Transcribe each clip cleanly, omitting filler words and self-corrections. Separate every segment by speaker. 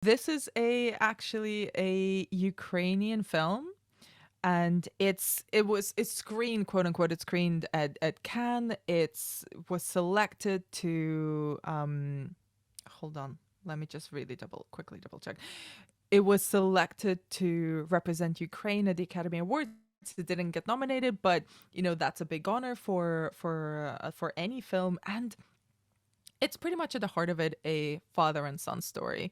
Speaker 1: This is actually a Ukrainian film, and it's screened, quote unquote, it's screened at Cannes. It's was selected to hold on, let me just really quickly double check. It was selected to represent Ukraine at the Academy Awards. It didn't get nominated, but that's a big honor for any film, and it's pretty much at the heart of it a father and son story.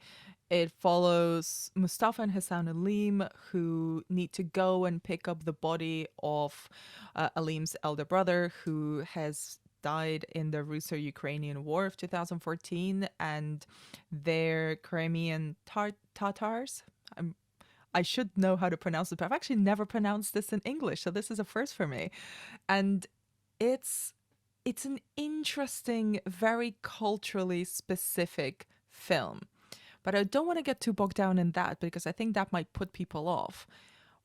Speaker 1: It follows Mustafa and Hassan Alim, who need to go and pick up the body of Alim's elder brother, who has died in the Russo-Ukrainian War of 2014, and their Crimean Tatars. I should know how to pronounce it, but I've actually never pronounced this in English, so this is a first for me. And it's it's an interesting, very culturally specific film. But I don't want to get too bogged down in that because I think that might put people off.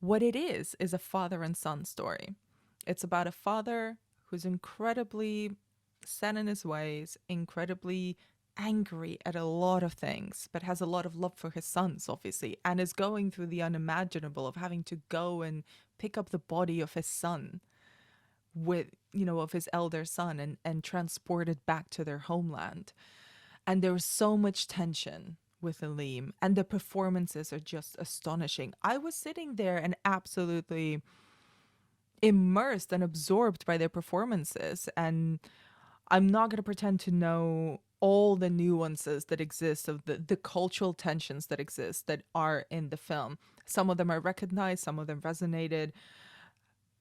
Speaker 1: What it is a father and son story. It's about a father who's incredibly set in his ways, incredibly angry at a lot of things, but has a lot of love for his sons, obviously, and is going through the unimaginable of having to go and pick up the body of his son with of his elder son and transport it back to their homeland. And there was so much tension with Aleem, and the performances are just astonishing. I was sitting there and absolutely immersed and absorbed by their performances, and I'm not going to pretend to know all the nuances that exist of the cultural tensions that exist that are in the film. Some of them I recognized, some of them resonated,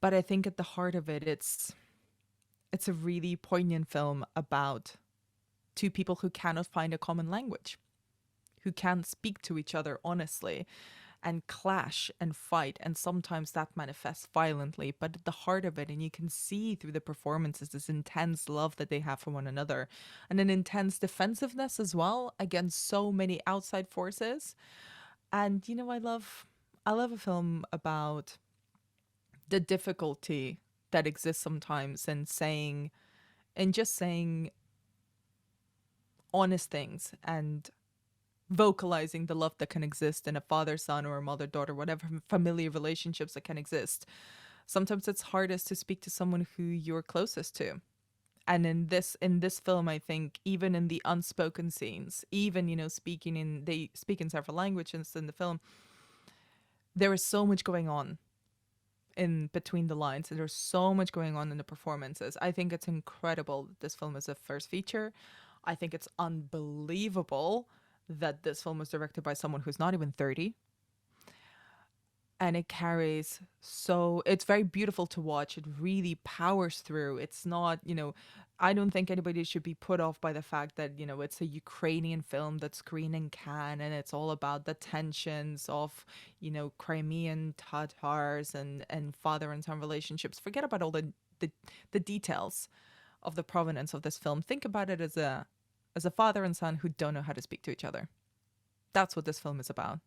Speaker 1: but I think at the heart of it, it's a really poignant film about two people who cannot find a common language, who can't speak to each other honestly, and clash and fight. And sometimes that manifests violently, but at the heart of it, and you can see through the performances, this intense love that they have for one another and an intense defensiveness as well against so many outside forces. And I love a film about the difficulty that exists sometimes in saying and just saying honest things and vocalizing the love that can exist in a father son or a mother daughter, whatever familiar relationships that can exist. Sometimes it's hardest to speak to someone who you're closest to. And in this film, I think even in the unspoken scenes, even they speak in several languages in the film, there is so much going on in between the lines, and there's so much going on in the performances. I think it's incredible that this film is a first feature. I think it's unbelievable that this film was directed by someone who's not even 30, and it carries, so it's very beautiful to watch. It really powers through. It's not, I don't think anybody should be put off by the fact that it's a Ukrainian film that's screened in Cannes, and it's all about the tensions of Crimean Tatars and father and son relationships. Forget about all the details of the provenance of this film. Think about it as a father and son who don't know how to speak to each other. That's what this film is about.